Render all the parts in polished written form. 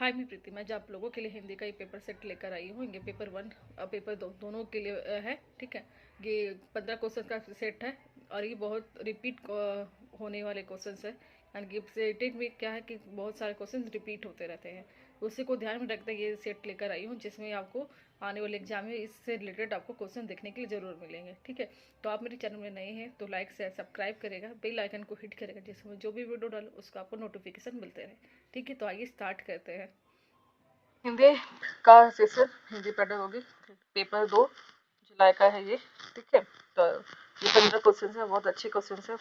हाय, मैं प्रीति। मैं जो आप लोगों के लिए हिंदी का ये पेपर सेट लेकर आई हूँ। ये पेपर 1 और पेपर 2 दोनों के लिए है। ठीक है, ये 15 क्वेश्चन का सेट है और ये बहुत रिपीट होने वाले क्वेश्चंस है। यानी कि सेटेड में क्या है कि बहुत सारे क्वेश्चन रिपीट होते रहते हैं। उसी को ध्यान में रखते ये सेट लेकर आई हूँ, जिसमें आपको आने वाले एग्जाम में इससे रिलेटेड आपको क्वेश्चन देखने के लिए जरूर मिलेंगे। ठीक है, तो आप मेरे चैनल में नए हैं तो लाइक शेयर सब्सक्राइब करेगा, बेल आइकन को हिट करेगा, जिसमें जो भी वीडियो डालो उसका आपको नोटिफिकेशन मिलते रहे। ठीक है, तो आइए स्टार्ट करते हैं। हिंदी का सेशन हिंदी पेडागोगी पेपर 2 जुलाई का है ये। ठीक है, तो ये 15 क्वेश्चन है, बहुत अच्छे क्वेश्चन है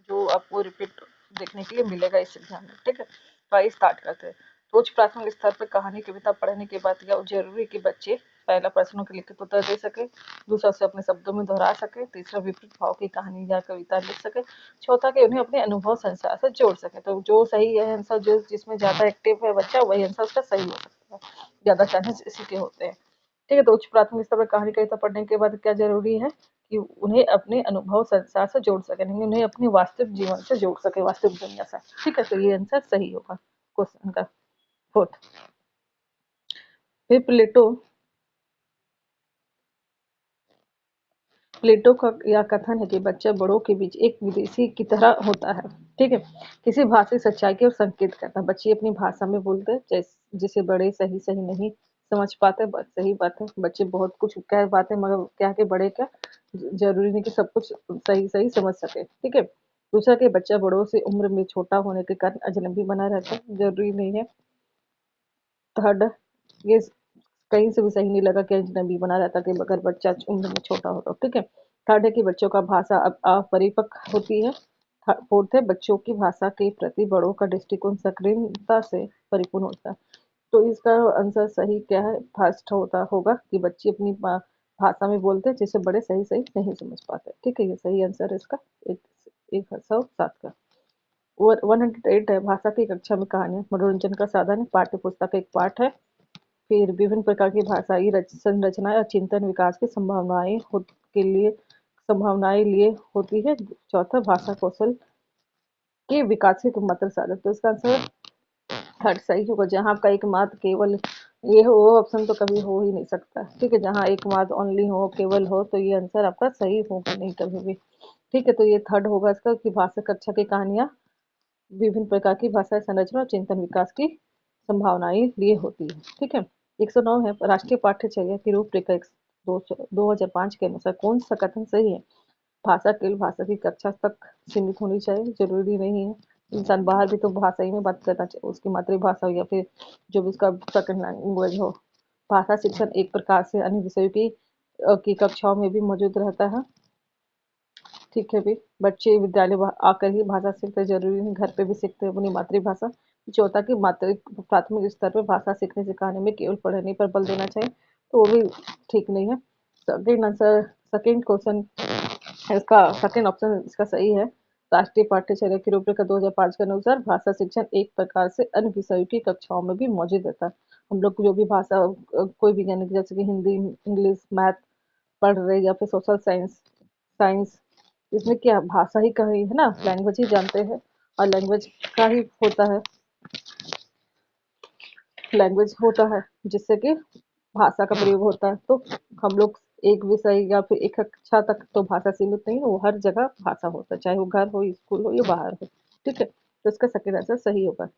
जो आपको रिपीट देखने के लिए मिलेगा इस एग्जाम में। ठीक है, तो आइए स्टार्ट करते हैं। तो उच्च प्राथमिक स्तर पर कहानी कविता पढ़ने के बाद यह जरूरी कि बच्चे पहला प्रश्नों के लिखित उत्तर दे सके, दूसरा से अपने शब्दों में दोहरा सके, तीसरा विपरीत भाव की कहानी या कविता लिख सके, चौथा कि उन्हें अपने अनुभव संसार से जोड़ सके। तो जो सही है आंसर, जो जिसमें ज्यादा एक्टिव है बच्चा, वही आंसर उसका सही हो सकता है, ज्यादा चांसेस इसी के होते हैं। ठीक है, तो उच्च प्राथमिक स्तर पर कहानी कविता पढ़ने के बाद क्या जरूरी है कि उन्हें अपने अनुभव संसार से जोड़ सके, नहीं उन्हें अपने वास्तविक जीवन से जोड़ सके, वास्तविक दुनिया से। ठीक है, तो ये आंसर सही होगा क्वेश्चन का। फोर्थ, फिर प्लेटो का यह कथन है कि बच्चा बड़ों के बीच एक विदेशी की तरह होता है। ठीक है, किसी भाषा सच्चाई की ओर संकेत करता है। बच्चे अपनी भाषा में बोलते हैं जिसे बड़े सही सही नहीं समझ पाते। सही बात है, बच्चे बहुत कुछ कह पाते हैं, मगर क्या के बड़े क्या जरूरी नहीं कि सब कुछ सही सही समझ सके। ठीक है, दूसरा कि बच्चा बड़ों से उम्र में छोटा होने के कारण अजनबी बना रहता है, जरूरी नहीं है। थर्ड, ये कहीं से भी सही नहीं लगा कि अजनबी बना रहता कि अगर बच्चा उम्र में छोटा हो तो। ठीक है, थर्ड है कि बच्चों का भाषा अब अपरिपक्व होती है। फोर्थ है बच्चों की भाषा के प्रति बड़ों का दृष्टिकोण सक्रियता से परिपूर्ण होता है। तो इसका आंसर सही क्या है, फर्स्ट होता होगा कि बच्चे अपनी भाषा में बोलते हैं जिसे बड़े सही सही नहीं समझ पाते। ठीक है, ये सही आंसर है इसका, एक 107 का। और 108 है भाषा की कक्षा में कहानियां मनोरंजन का साधन है, पाठ्य पुस्तक का एक पाठ है। फिर विभिन्न प्रकार की भाषाई संरचना या चिंतन विकास की संभावनाएं लिए होती है। चौथा, भाषा कौशल के विकास के मात्र साधन। तो इसका आंसर थर्ड सही होगा। जहाँ आपका एक मात्र केवल ये हो, वो ऑप्शन तो कभी हो ही नहीं सकता। ठीक है, जहाँ एक मात्र ओनली हो, केवल हो, तो ये आंसर आपका सही होगा नहीं कभी भी। ठीक है, तो ये थर्ड होगा इसका कि भाषा कक्षा की कहानियां विभिन्न प्रकार की भाषा संरचना और चिंतन विकास की संभावनाएं लिए होती है। ठीक है, 109 है राष्ट्रीय पाठ्यचर्या की रूपरेखा 2005 के अनुसार कौन सा कथन सही है। भाषा केवल भाषा की कक्षा तक सीमित होनी चाहिए, जरूरी नहीं है। इंसान बाहर भी तो भाषा ही में बात करना चाहिए, उसकी मातृभाषा हो या फिर जो भी उसका सेकंड लैंग्वेज हो। भाषा शिक्षण एक प्रकार से अन्य विषयों की कक्षाओं में भी मौजूद रहता है। ठीक है भी, बच्चे विद्यालय आकर ही भाषा सीखते, जरूरी नहीं घर पे भी सीखते हैं अपनी मातृभाषा। चौथा की मातृ प्राथमिक स्तर पर भाषा सीखने सिखाने में केवल पढ़ने पर बल देना चाहिए, तो वो भी ठीक नहीं है। सेकेंड आंसर, सेकेंड क्वेश्चन इसका सेकेंड ऑप्शन इसका सही है। राष्ट्रीय पाठ्यचर्या की रूपरेखा 2005 के अनुसार भाषा शिक्षण एक प्रकार से अन्य विषयों की कक्षाओं में भी मौजूद रहता है। हम लोग जो भी भाषा कोई भी यानी कि जैसे कि हिंदी, इंग्लिश, मैथ पढ़ रहे या फिर सोशल साइंस साइंस, इसमें क्या भाषा ही का ही है ना, लैंग्वेज ही जानते हैं और लैंग्वेज का ही होता है, लैंग्वेज होता है जिससे कि भाषा का प्रयोग होता है। तो हम लोग एक विषय या फिर एक कक्षा तक तो भाषा सीमित नहीं है, वो हर जगह भाषा होता है, चाहे वो घर हो, स्कूल हो या बाहर हो। ठीक है, तो इसका सेकंड आंसर सही होगा।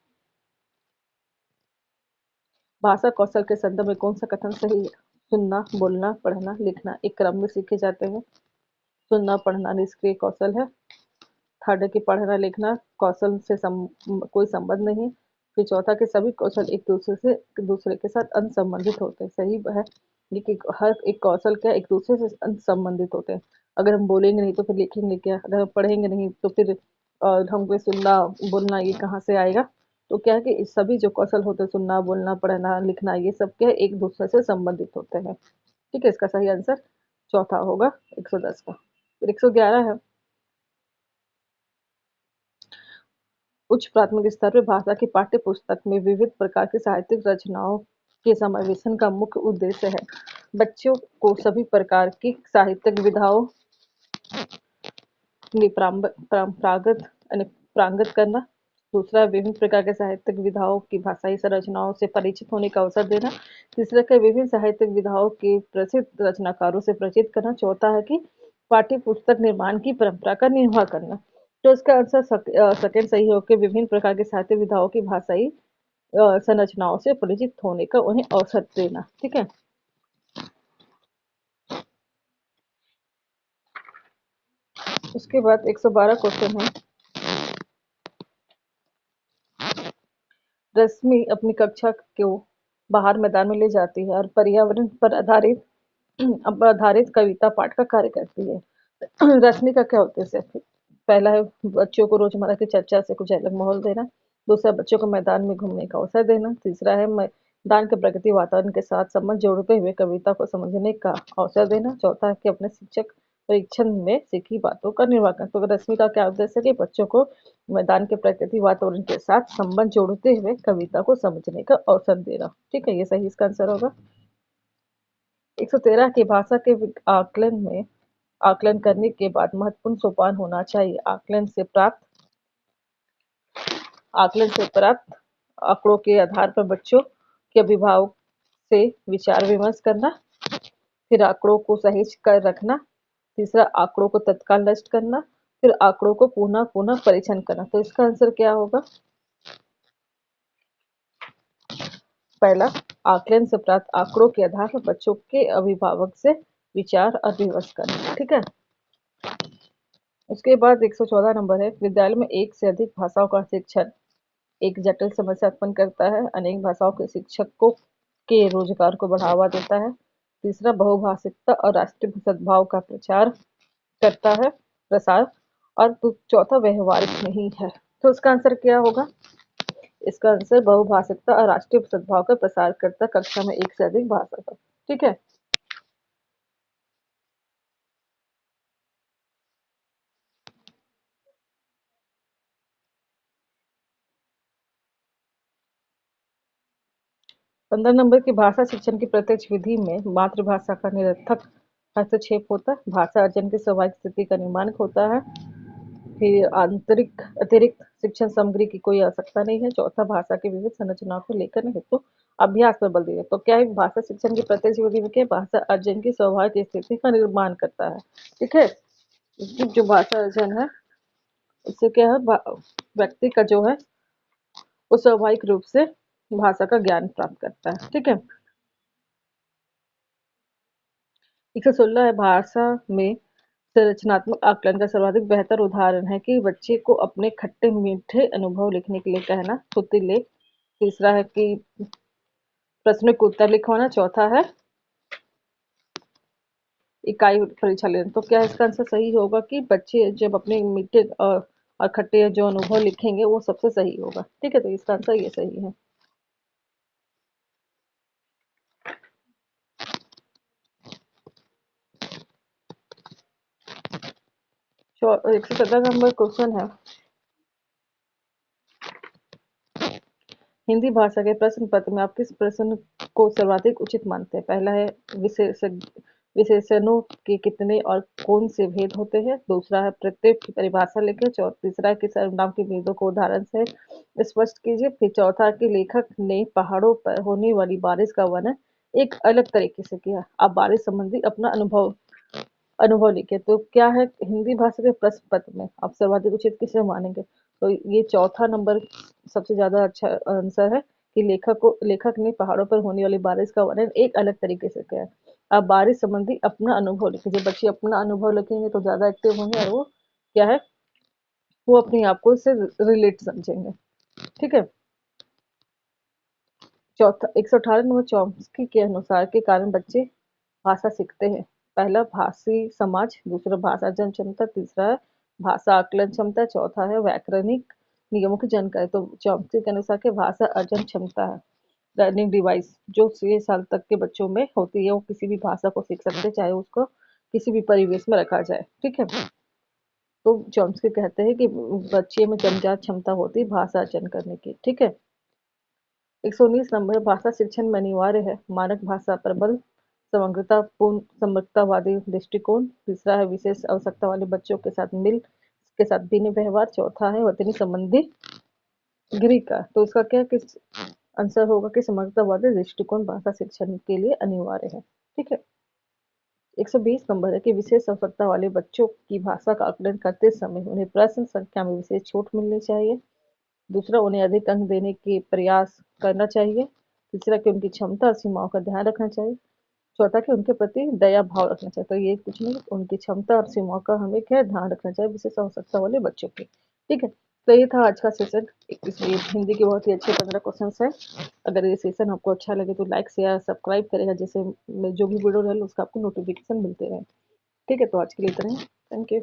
भाषा कौशल के संदर्भ में कौन सा कथन सही है। सुनना, बोलना, पढ़ना, लिखना एक क्रम में सीखे जाते हैं। सुनना पढ़ना निष्क्रिय कौशल है। थर्ड है कि पढ़ना लिखना कौशल से कोई संबंध नहीं। फिर चौथा कि सभी कौशल एक दूसरे के साथ अंतसंबंधित होते हैं। सही है, लेकिन हर एक कौशल क्या एक दूसरे से अंतसंबंधित होते हैं। अगर हम बोलेंगे नहीं तो फिर लिखेंगे क्या, अगर हम पढ़ेंगे नहीं तो फिर हमको सुनना बोलना ये कहाँ से आएगा। तो क्या है कि सभी जो कौशल होते हैं, सुनना बोलना पढ़ना लिखना, ये सब क्या है एक दूसरे से संबंधित होते हैं। ठीक है, इसका सही आंसर चौथा होगा 110 का। फिर 111 है उच्च प्राथमिक स्तर पर भाषा की पाठ्य पुस्तक में विविध प्रकार की साहित्यिक रचनाओं के समावेशन का मुख्य उद्देश्य है बच्चों को सभी प्रकार की साहित्यिक विधाओं में प्रांगत करना, दूसरा, विभिन्न प्रकार के साहित्यिक विधाओं की भाषाई संरचनाओं से परिचित होने का अवसर देना। तीसरा क्या, विभिन्न साहित्यिक विधाओं के प्रसिद्ध रचनाकारों से परिचित करना। चौथा है कि पाठ्य पुस्तक निर्माण की परंपरा का निर्वाह करना। तो इसका आंसर सेकंड सही हो कि विभिन्न प्रकार के साहित्य विधाओं की भाषाई संरचनाओं से परिचित होने का उन्हें अवसर देना। ठीक है। उसके बाद 112 क्वेश्चन है। रश्मि अपनी कक्षा को बाहर मैदान में ले जाती है और पर्यावरण पर आधारित कविता पाठ का कार्य करती है। रश्मि का क्या उद्देश्य है? पहला है बच्चों को रोजमर्रा की चर्चा से कुछ अलग माहौल देना। दूसरा, बच्चों को मैदान में घूमने का अवसर देना। तीसरा है मैदान के प्रकृति वातावरण के साथ संबंध जोड़ते हुए कविता को समझने का अवसर देना। चौथा है कि अपने शिक्षक परीक्षण में सीखी बातों का निर्वाह करना। तो रश्मि का क्या उद्देश्य है कि बच्चों को मैदान के प्रकृति वातावरण के साथ संबंध जोड़ते हुए कविता को समझने का अवसर देना। ठीक है, ये सही इसका आंसर होगा। 113 की भाषा के आकलन करने के बाद महत्वपूर्ण सोपान होना चाहिए। आकलन से प्राप्त आंकड़ों के आधार पर बच्चों के अभिभावक से विचार विमर्श करना। फिर आंकड़ों को सहेज कर रखना। तीसरा, आंकड़ों को तत्काल नष्ट करना। फिर आंकड़ों को पुनः पुनः परीक्षण करना। तो इसका आंसर क्या होगा? पहला, आकलन से प्राप्त आंकड़ों के आधार पर बच्चों के अभिभावक से विचार और विमर्श करना। ठीक है। उसके बाद 114 नंबर है, विद्यालय में एक से अधिक भाषाओं का शिक्षण एक जटिल समस्या उत्पन्न करता है। अनेक भाषाओं के शिक्षकों के रोजगार को बढ़ावा देता है। तीसरा, बहुभाषिकता और राष्ट्रीय सद्भाव का प्रसार। और चौथा, व्यवहारिक नहीं है। तो इसका आंसर क्या होगा? इसका आंसर बहुभाषिकता और राष्ट्रीय सद्भाव का प्रसार करता कक्षा में एक से अधिक भाषा का। ठीक है। पंद्रह नंबर की भाषा शिक्षण की प्रत्यक्ष विधि में मातृभाषा का निरर्थक हस्तक्षेप होता है। भाषा अर्जन की स्वाभाविक स्थिति का निर्माण होता है। फिर अतिरिक्त शिक्षण सामग्री की कोई आवश्यकता नहीं है। चौथा, भाषा की विविध संरचनाओं को लेकर हेतु अभ्यास पर बल दिया। तो क्या है? भाषा शिक्षण की प्रत्यक्ष विधि में क्या, भाषा अर्जन की स्वाभाविक स्थिति का निर्माण करता है। ठीक है। इसकी जो भाषा अर्जन है, इससे क्या है, व्यक्ति का जो है वो स्वाभाविक रूप से भाषा का ज्ञान प्राप्त करता है। ठीक है। 116 है, भाषा में संरचनात्मक आकलन का सर्वाधिक बेहतर उदाहरण है कि बच्चे को अपने खट्टे मीठे अनुभव लिखने के लिए कहना, तुति लेख। तीसरा है कि प्रश्न के उत्तर लिखवाना। चौथा है इकाई परीक्षा लेना। तो क्या इसका आंसर सही होगा कि बच्चे जब अपने मीठे और खट्टे जो अनुभव लिखेंगे वो सबसे सही होगा। ठीक है, तो इसका आंसर ये सही है। 117 नंबर क्वेश्चन है, हिंदी भाषा के प्रश्न पत्र में आप किस प्रश्न को सर्वाधिक उचित मानते हैं? पहला है विशेषणों के कितने और कौन से भेद होते हैं। दूसरा है प्रत्यय की परिभाषा लिखें। तीसरा है कि सर्वनाम के भेदों को उदाहरण से स्पष्ट कीजिए। फिर चौथा कि लेखक ने पहाड़ों पर होने वाली बारिश का वर्णन एक अलग तरीके से किया। आप बारिश संबंधी अपना अनुभव लिखे। तो क्या है, हिंदी भाषा के प्रश्न पत्र में आप सर्वाधिक उचित किसे मानेंगे? तो ये चौथा नंबर सबसे ज्यादा अच्छा आंसर है कि लेखक ने पहाड़ों पर होने वाली बारिश का वर्णन एक अलग तरीके से किया है। आप बारिश संबंधी अपना अनुभव लिखे। जब बच्चे अपना अनुभव लिखेंगे तो ज्यादा एक्टिव होंगे और वो क्या है, वो अपने आप को इससे रिलेट समझेंगे। ठीक है। चौथा 118 नंबर, चॉम्स्की के अनुसार के कारण बच्चे भाषा सीखते हैं। पहला, भाषी समाज। दूसरा, भाषा अर्जन क्षमता। तीसरा है भाषा आकलन क्षमता। चौथा है व्याकरणिक नियमों की जानकारी। तो चॉम्स्की के अनुसार के भाषा अर्जन क्षमता है। लर्निंग डिवाइस जो 6 साल तक के बच्चों में होती है वो किसी भी भाषा को सीख सकते हैं, चाहे उसको किसी भी परिवेश में रखा जाए। ठीक है। तो चॉम्स्की कहते हैं कि बच्चे में जन्मजात क्षमता होती है भाषा अर्जन करने की। ठीक है। 119 नंबर, भाषा शिक्षण में अनिवार्य है मानक भाषा प्रबल समग्रतावादी दृष्टिकोण। तीसरा है विशेष आवश्यकता वाले बच्चों के साथ भिन्न व्यवहार। चौथा है वतनी संबंधी ग्रीक का, तो इसका क्या किस आंसर होगा कि समग्रतावादी दृष्टिकोण भाषा शिक्षण के लिए अनिवार्य है। ठीक है। 120 नंबर है कि विशेष आवश्यकता वाले बच्चों की भाषा का आकलन करते समय उन्हें प्रश्न संख्या में विशेष छूट मिलनी चाहिए। दूसरा, उन्हें अधिक अंक देने के प्रयास करना चाहिए। तीसरा, कि उनकी क्षमता और सीमाओं का ध्यान रखना चाहिए। चौथा, कि उनके प्रति दया भाव रखना चाहिए। तो ये कुछ नहीं, उनकी क्षमता और सीमाओं का हमें क्या ध्यान रखना चाहिए विशेष आवश्यकता वाले बच्चों के। ठीक है। तो ये था आज का सेशन। इसलिए हिंदी के बहुत ही अच्छे 15 क्वेश्चन है। अगर ये सेशन आपको अच्छा लगे तो लाइक शेयर सब्सक्राइब करेगा, जैसे मैं जो भी वीडियो डालूँ उसका आपको नोटिफिकेशन मिलते रहे। ठीक है, तो आज के लिए इतना ही। Thank you.